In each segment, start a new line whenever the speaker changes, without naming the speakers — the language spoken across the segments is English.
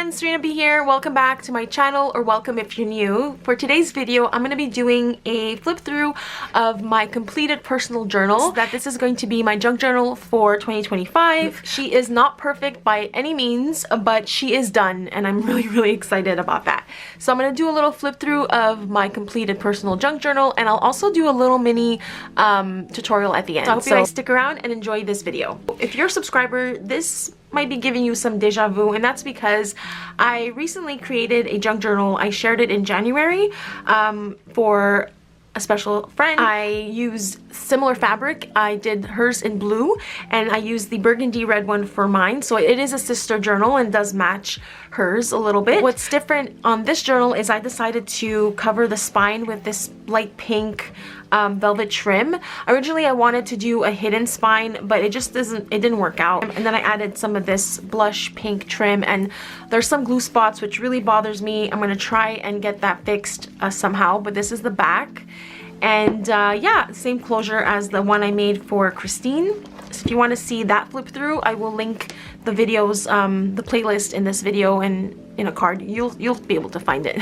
everyone, Serena B here. Welcome back to my channel, or welcome if you're new. For today's video, I'm going to be doing a flip through of my completed personal journal. This is going to be my junk journal for 2025. She is not perfect by any means, but she is done, and I'm really excited about that. So I'm going to do a little flip through of my completed personal junk journal, and I'll also do a little mini tutorial at the end. So I hope you guys stick around and enjoy this video. If you're a subscriber, this might be giving you some deja vu, and that's because I recently created a junk journal. I shared it in January for a special friend. I used similar fabric. I did hers in blue, and I used the burgundy red one for mine. So it is a sister journal and does match hers a little bit. What's different on this journal is I decided to cover the spine with this light pink velvet trim. Originally I wanted to do a hidden spine, but it didn't work out. And then I added some of this blush pink trim, and there's some glue spots which really bothers me. I'm gonna try and get that fixed somehow, but this is the back. And yeah, same closure as the one I made for Christine. So if you want to see that flip through, I will link the videos, the playlist in this video and in a card. You'll be able to find it.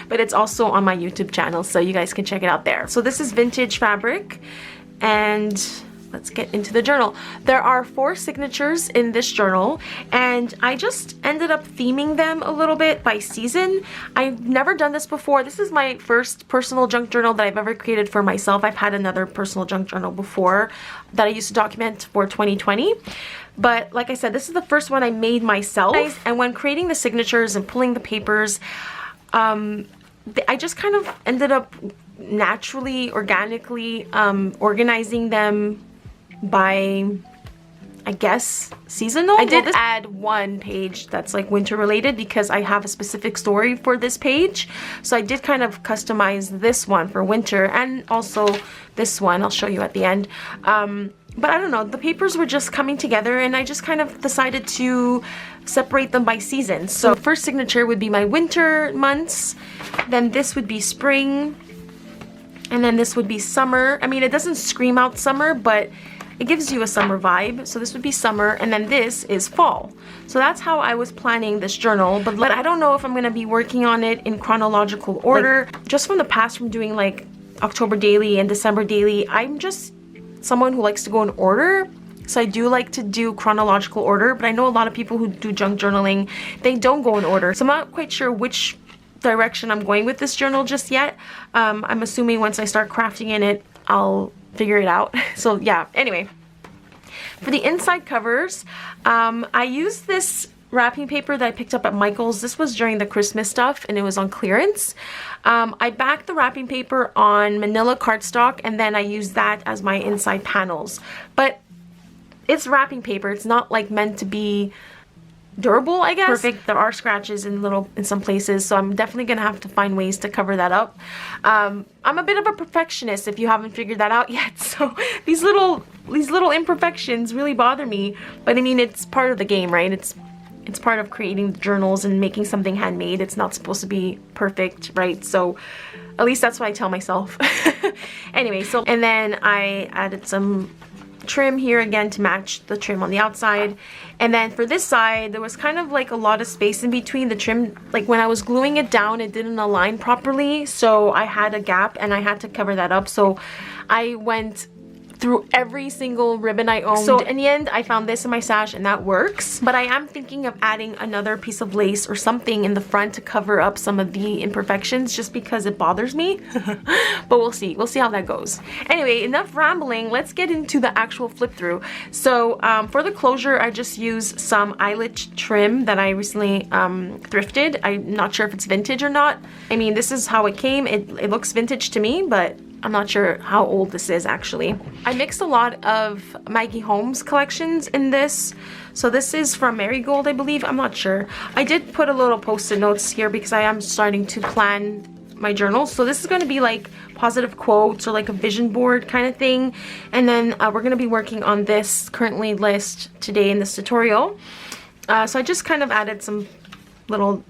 But it's also on my YouTube channel, so you guys can check it out there. So this is vintage fabric, and let's get into the journal. There are 4 signatures in this journal, and I just ended up theming them a little bit by season. I've never done this before. This is my first personal junk journal that I've ever created for myself. I've had another personal junk journal before that I used to document for 2020. But like I said, this is the first one I made myself. And when creating the signatures and pulling the papers, I just kind of ended up naturally, organically organizing them by, I guess, seasonal. I did add one page that's like winter related because I have a specific story for this page. So I did kind of customize this one for winter, and also this one I'll show you at the end. But I don't know, the papers were just coming together, and I just kind of decided to separate them by season. So first signature would be my winter months, then this would be spring, and then this would be summer. I mean, it doesn't scream out summer, but it gives you a summer vibe. So this would be summer, and then this is fall. So that's how I was planning this journal, but I don't know if I'm gonna be working on it in chronological order. Just from the past, from doing like October daily and December daily, I'm just someone who likes to go in order. So I do like to do chronological order, but I know a lot of people who do junk journaling, they don't go in order. So I'm not quite sure which direction I'm going with this journal just yet. I'm assuming once I start crafting in it, I'll figure it out. So yeah, anyway. For the inside covers, I used this wrapping paper that I picked up at Michael's. This was during the Christmas stuff, and it was on clearance. I backed the wrapping paper on manila cardstock, and then I used that as my inside panels. But it's wrapping paper. It's not like meant to be durable, I guess. Perfect. There are scratches in some places, so I'm definitely gonna have to find ways to cover that up. I'm a bit of a perfectionist, if you haven't figured that out yet. So these little imperfections really bother me. But I mean, it's part of the game, right? It's part of creating journals and making something handmade. It's not supposed to be perfect, right? So at least that's what I tell myself. Anyway, so, and then I added some trim here again to match the trim on the outside. And then for this side, there was kind of like a lot of space in between the trim. Like when I was gluing it down, it didn't align properly. So I had a gap, and I had to cover that up. So I went through every single ribbon I owned. So in the end, I found this in my stash, and that works. But I am thinking of adding another piece of lace or something in the front to cover up some of the imperfections, just because it bothers me. But we'll see how that goes. Anyway, enough rambling. Let's get into the actual flip through. So for the closure, I just used some eyelet trim that I recently thrifted. I'm not sure if it's vintage or not. I mean, this is how it came. It looks vintage to me, but I'm not sure how old this is actually. I mixed a lot of Maggie Holmes collections in this. So this is from Marigold, I believe. I'm not sure. I did put a little post-it notes here because I am starting to plan my journal. So this is going to be like positive quotes or like a vision board kind of thing. And then we're going to be working on this currently list today in this tutorial. So I just kind of added some little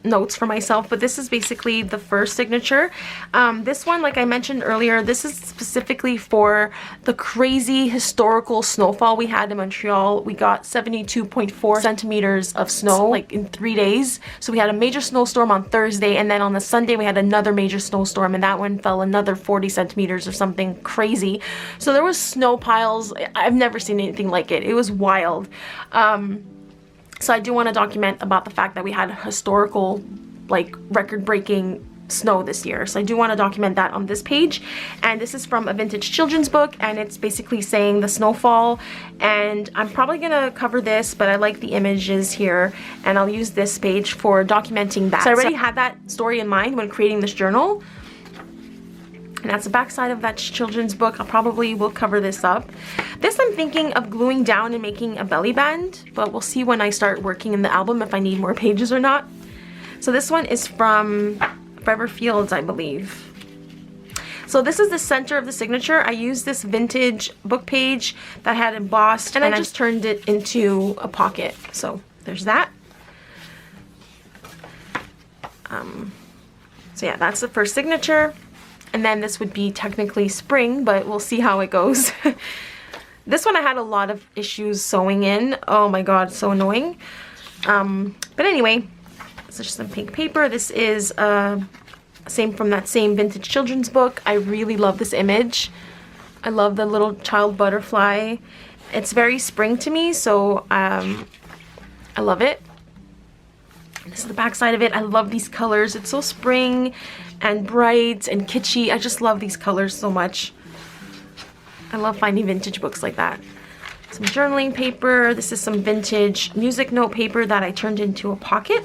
notes for myself, but this is basically the first signature. This one, like I mentioned earlier, this is specifically for the crazy historical snowfall we had in Montreal. We got 72.4 centimeters of snow like in 3 days. So we had a major snowstorm on Thursday, and then on the Sunday we had another major snowstorm, and that one fell another 40 centimeters or something crazy. So there was snow piles. I've never seen anything like it. It was wild. So I do want to document about the fact that we had historical, like, record-breaking snow this year. So I do want to document that on this page. And this is from a vintage children's book, and it's basically saying the snowfall. And I'm probably going to cover this, but I like the images here, and I'll use this page for documenting that. So I already had that story in mind when creating this journal. And that's the back side of that children's book. I probably will cover this up. This I'm thinking of gluing down and making a belly band, but we'll see when I start working in the album if I need more pages or not. So this one is from Forever Fields, I believe. So this is the center of the signature. I used this vintage book page that had embossed, and I just turned it into a pocket. So there's that. So yeah, that's the first signature. And then this would be technically spring, but we'll see how it goes. This one I had a lot of issues sewing in. Oh my god, so annoying. But anyway, it's just some pink paper. This is same from that same vintage children's book. I really love this image. I love the little child butterfly. It's very spring to me, so I love it. This is the back side of it. I love these colors. It's so spring and bright and kitschy. I just love these colors so much. I love finding vintage books like that. Some journaling paper. This is some vintage music note paper that I turned into a pocket.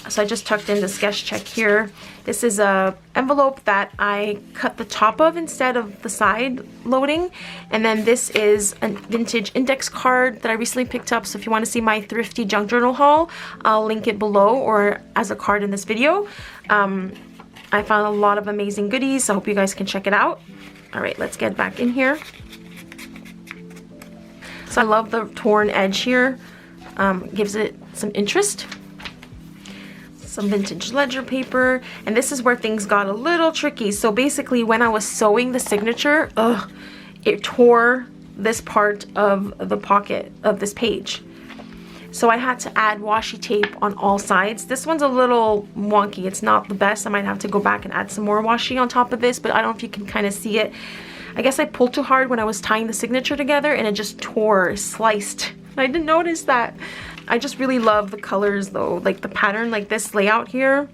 So I just tucked in the sketch check here. This is a envelope that I cut the top of instead of the side loading. And then this is a vintage index card that I recently picked up. So if you want to see my thrifty junk journal haul, I'll link it below or as a card in this video. I found a lot of amazing goodies, so I hope you guys can check it out. All right, let's get back in here. So I love the torn edge here. Gives it some interest. Some vintage ledger paper, and this is where things got a little tricky. So basically when I was sewing the signature, it tore this part of the pocket of this page. So I had to add washi tape on all sides. This one's a little wonky. It's not the best. I might have to go back and add some more washi on top of this, but I don't know if you can kind of see it. I guess I pulled too hard when I was tying the signature together, and it just tore, sliced. I didn't notice that. I just really love the colors though, like the pattern, like this layout here.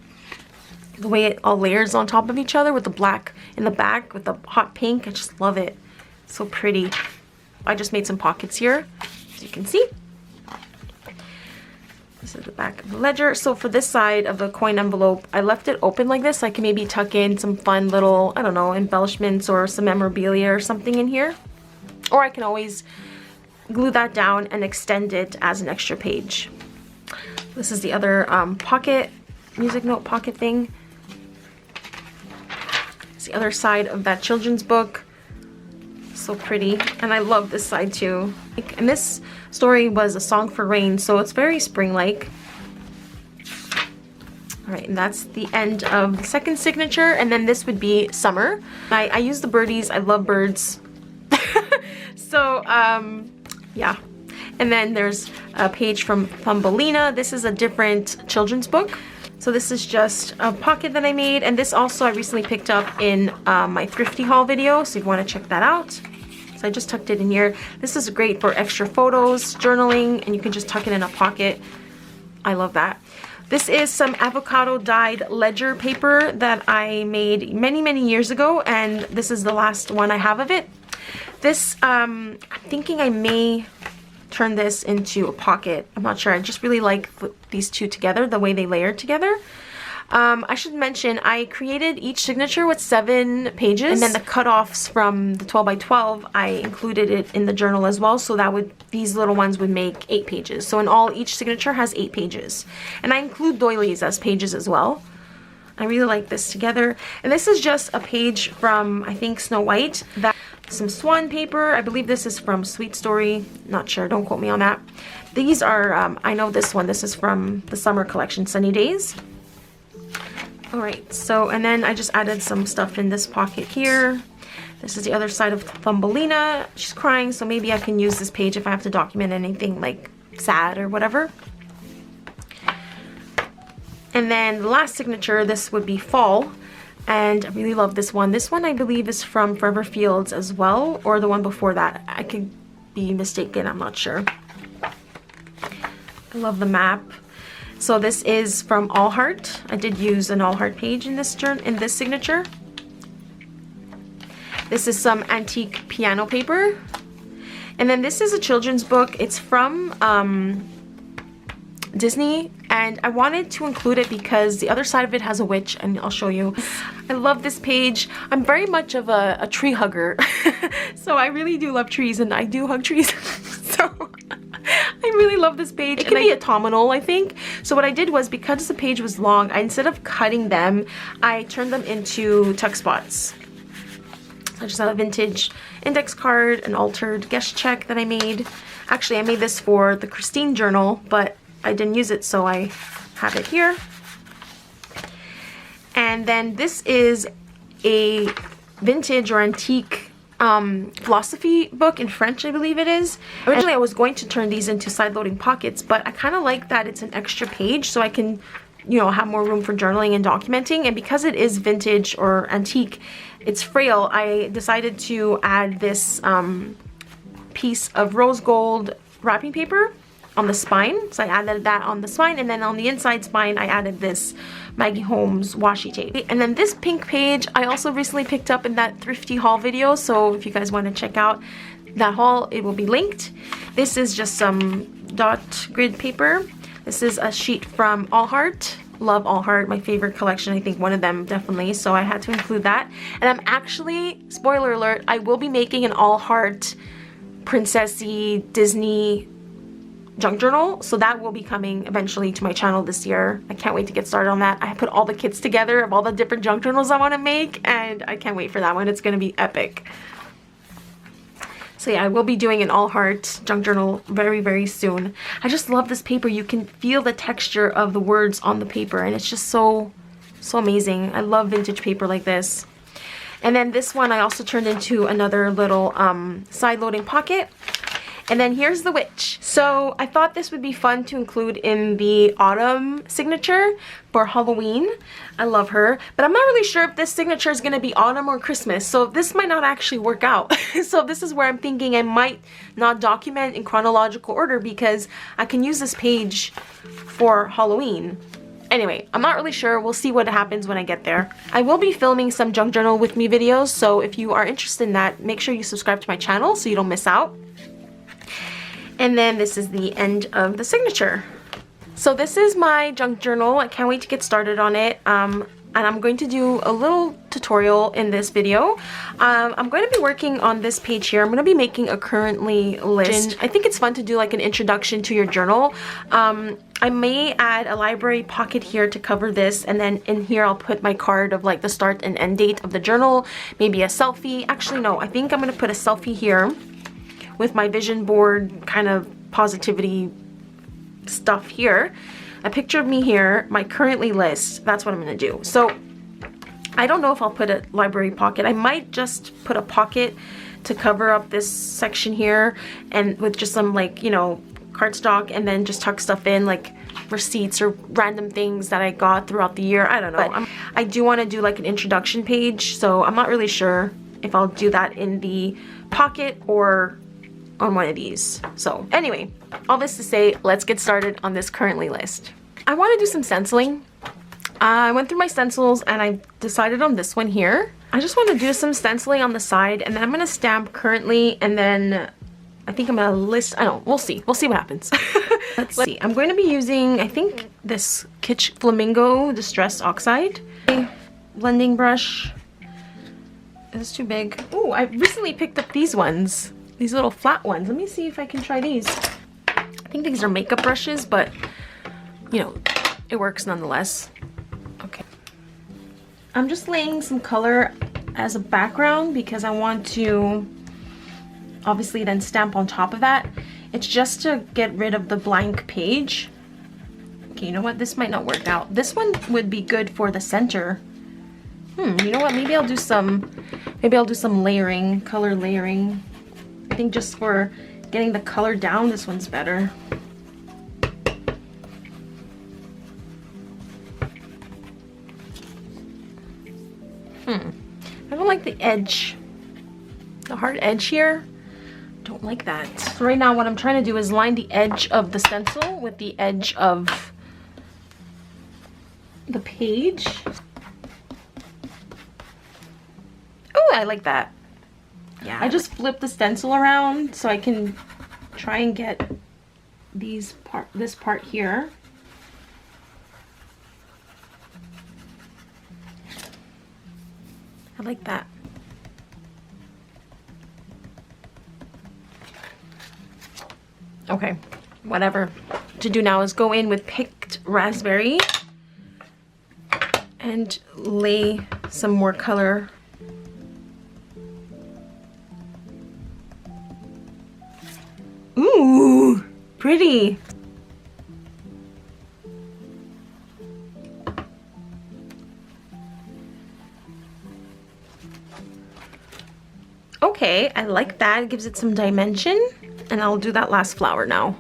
The way it all layers on top of each other with the black in the back with the hot pink. I just love it. So pretty. I just made some pockets here, as you can see. This is the back of the ledger. So for this side of the coin envelope, I left it open like this. I can maybe tuck in some fun little, I don't know, embellishments or some memorabilia or something in here. Or I can always glue that down and extend it as an extra page. This is the other pocket, music note pocket thing. It's the other side of that children's book. So pretty, and I love this side too. And this story was A Song for Rain, so it's very spring-like. All right, and that's the end of the second signature, and then this would be summer. I use the birdies. I love birds. So yeah. And then there's a page from Thumbelina. This is a different children's book. So this is just a pocket that I made, and this also I recently picked up in my thrifty haul video, so if you want to check that out. So I just tucked it in here. This is great for extra photos, journaling, and you can just tuck it in a pocket. I love that. This is some avocado dyed ledger paper that I made many, many years ago, and this is the last one I have of it. This, I'm thinking I may turn this into a pocket. I'm not sure. I just really like these two together, the way they layer together. I should mention I created each signature with 7 pages, and then the cutoffs from the 12 by 12 I included it in the journal as well, so that would, these little ones would make 8 pages. So in all, each signature has 8 pages, and I include doilies as pages as well. I really like this together, and this is just a page from, I think, Snow White. That some swan paper. I believe this is from Sweet Story. Not sure, don't quote me on that. These are, I know this one, this is from the summer collection, Sunny Days. Alright, so, and then I just added some stuff in this pocket here. This is the other side of Thumbelina. She's crying, so maybe I can use this page if I have to document anything like sad or whatever. And then the last signature, this would be Fall. And I really love this one. This one I believe is from Forever Fields as well, or the one before that. I could be mistaken, I'm not sure. I love the map. So this is from All Heart. I did use an All Heart page in this signature. This is some antique piano paper. And then this is a children's book. It's from Disney, and I wanted to include it because the other side of it has a witch, and I'll show you. I love this page. I'm very much of a tree hugger. So I really do love trees, and I do hug trees. So I really love this page. It can be autumnal, I think. So what I did was, because the page was long, instead of cutting them, I turned them into tuck spots. I just have a vintage index card, an altered guest check that I made. Actually, I made this for the Christine journal, but I didn't use it, so I have it here. And then this is a vintage or antique philosophy book in French, I believe it is. Originally, I was going to turn these into side-loading pockets, but I kind of like that it's an extra page, so I can, you know, have more room for journaling and documenting. And because it is vintage or antique, it's frail, I decided to add this piece of rose gold wrapping paper on the spine. So I added that on the spine, and then on the inside spine I added this Maggie Holmes washi tape. And then this pink page I also recently picked up in that thrifty haul video, so if you guys want to check out that haul, it will be linked. This is just some dot grid paper. This is a sheet from All Heart. Love All Heart, my favorite collection, I think one of them definitely, so I had to include that. And I'm actually, spoiler alert, I will be making an All Heart princessy Disney junk journal, so that will be coming eventually to my channel this year. I can't wait to get started on that. I put all the kits together of all the different junk journals I want to make, and I can't wait for that one. It's going to be epic. So yeah, I will be doing an All Heart junk journal very, very soon. I just love this paper. You can feel the texture of the words on the paper, and it's just so amazing. I love vintage paper like this. And then this one I also turned into another little side-loading pocket. And then here's the witch. So I thought this would be fun to include in the autumn signature for Halloween. I love her, but I'm not really sure if this signature is gonna be autumn or Christmas, so this might not actually work out. So this is where I'm thinking I might not document in chronological order because I can use this page for Halloween. Anyway, I'm not really sure. We'll see what happens when I get there. I will be filming some junk journal with me videos, so if you are interested in that, make sure you subscribe to my channel so you don't miss out. And then this is the end of the signature. So this is my junk journal. I can't wait to get started on it. And I'm going to do a little tutorial in this video. I'm going to be working on this page here. I'm going to be making a currently list. I think it's fun to do like an introduction to your journal. I may add a library pocket here to cover this, and then in here I'll put my card of like the start and end date of the journal, maybe a selfie. Actually no, I think I'm going to put a selfie here with my vision board kind of positivity stuff here. A picture of me here, my currently list, that's what I'm gonna do. So I don't know if I'll put a library pocket. I might just put a pocket to cover up this section here, and with just some like, you know, cardstock, and then just tuck stuff in like receipts or random things that I got throughout the year. I don't know. But I do want to do like an introduction page, so I'm not really sure if I'll do that in the pocket or on one of these. So anyway, all this to say, let's get started on this currently list. I want to do some stenciling. I went through my stencils and I decided on this one here. I just want to do some stenciling on the side, and then I'm going to stamp currently, and then I think I'm going to list, I don't know, we'll see what happens. Let's see, I'm going to be using, I think, this Kitsch Flamingo Distress Oxide blending brush. It's too big. Oh, I recently picked up these ones. These little flat ones. Let me see if I can try these. I think these are makeup brushes, but you know, it works nonetheless. Okay. I'm just laying some color as a background because I want to obviously then stamp on top of that. It's just to get rid of the blank page. Okay, you know what? This might not work out. This one would be good for the center. You know what? Maybe I'll do some layering, color layering. I think just for getting the color down, this one's better. I don't like the edge, the hard edge here. Don't like that. So right now what I'm trying to do is line the edge of the stencil with the edge of the page. Oh, I like that. Yeah, I just flip the stencil around so I can try and get this part here. I like that. Okay, whatever. To do now is go in with picked raspberry and lay some more color. Ooh, pretty. Okay, I like that. It gives it some dimension. And I'll do that last flower now.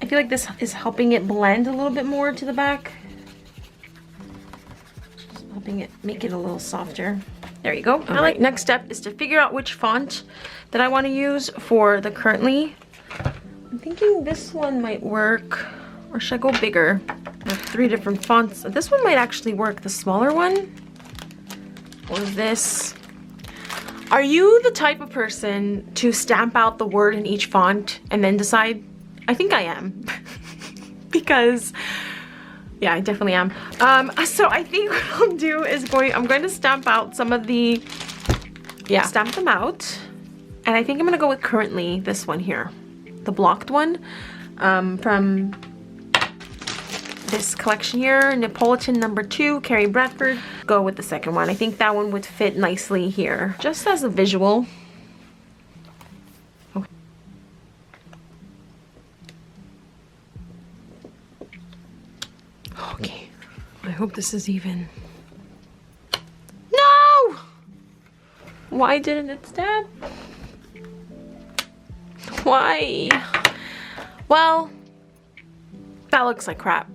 I feel like this is helping it blend a little bit more to the back. Just helping it make it a little softer. There you go. All right, next step is to figure out which font that I want to use for the currently. I'm thinking this one might work, or should I go bigger? I have 3 different fonts. This one might actually work, the smaller one. Or this. Are you the type of person to stamp out the word in each font and then decide? I think I am. Because, yeah, I definitely am. So I think what I'll do is I'm going to stamp out some of the, stamp them out. And I think I'm gonna go with currently this one here, the blocked one, from this collection here, Neapolitan No. 2, Carrie Bradford. Go with the second one. I think that one would fit nicely here, just as a visual. Okay. Okay. I hope this is even. No! Why didn't it stamp? Why? Well, that looks like crap.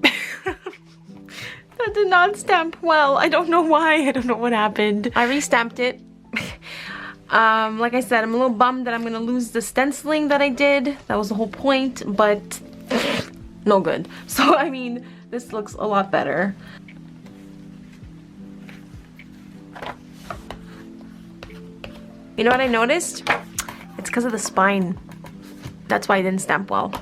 That did not stamp well. I don't know why. I don't know what happened. I restamped it. Like I said, I'm a little bummed that I'm gonna lose the stenciling that I did. That was the whole point, but no good. So, I mean, this looks a lot better. You know what I noticed? It's because of the spine. That's why I didn't stamp well.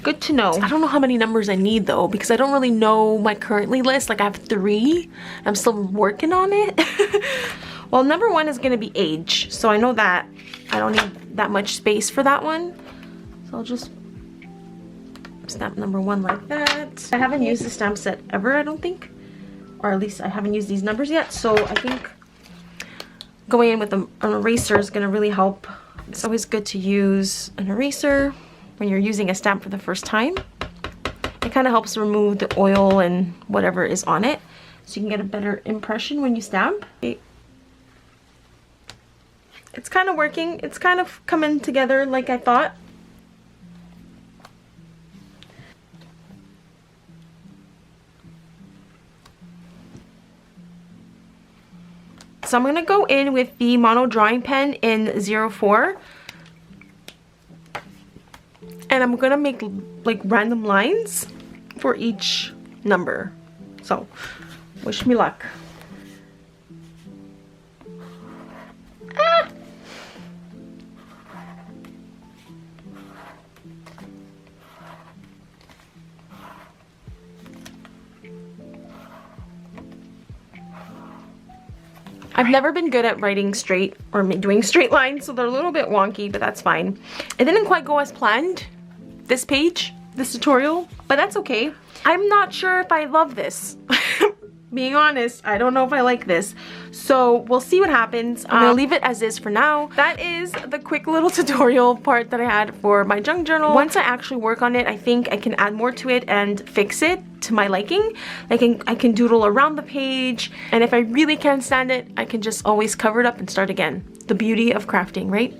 Good to know. I don't know how many numbers I need though, because I don't really know my currently list. Like I have 3. I'm still working on it. Well, number 1 is gonna be age. So I know that I don't need that much space for that one. So I'll just stamp number 1 like that. I haven't used the stamp set ever, I don't think. Or at least I haven't used these numbers yet. So I think going in with an eraser is gonna really help. It's always good to use an eraser when you're using a stamp for the first time. It kind of helps remove the oil and whatever is on it, so you can get a better impression when you stamp. It's kind of working. It's kind of coming together like I thought. So I'm gonna go in with the mono drawing pen in 04. And I'm gonna make like random lines for each number. So, wish me luck. Ah! I've never been good at writing straight or doing straight lines, so they're a little bit wonky, but that's fine. It didn't quite go as planned, this page, this tutorial, but that's okay. I'm not sure if I love this. Being honest, I don't know if I like this. So we'll see what happens. I'm gonna leave it as is for now. That is the quick little tutorial part that I had for my junk journal. Once I actually work on it, I think I can add more to it and fix it to my liking. I can doodle around the page, and if I really can't stand it, I can just always cover it up and start again. The beauty of crafting, right?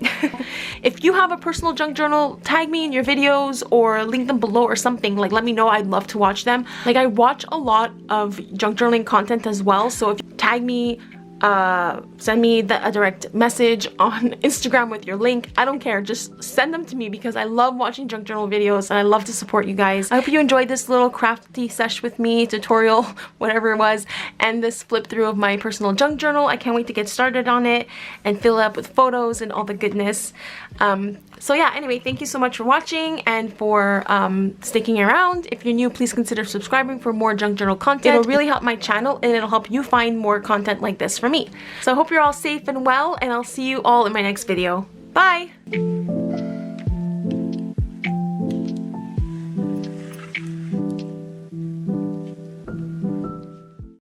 If you have a personal junk journal, tag me in your videos or link them below or something. Like, let me know. I'd love to watch them. Like, I watch a lot of junk journaling content as well, so if you tag me, send me a direct message on Instagram with your link. I don't care, just send them to me because I love watching junk journal videos and I love to support you guys. I hope you enjoyed this little crafty sesh with me, tutorial, whatever it was, and this flip through of my personal junk journal. I can't wait to get started on it and fill it up with photos and all the goodness. So yeah, anyway, thank you so much for watching and for sticking around. If you're new, please consider subscribing for more junk journal content. It'll really help my channel and it'll help you find more content like this for me. So I hope you're all safe and well, and I'll see you all in my next video. Bye!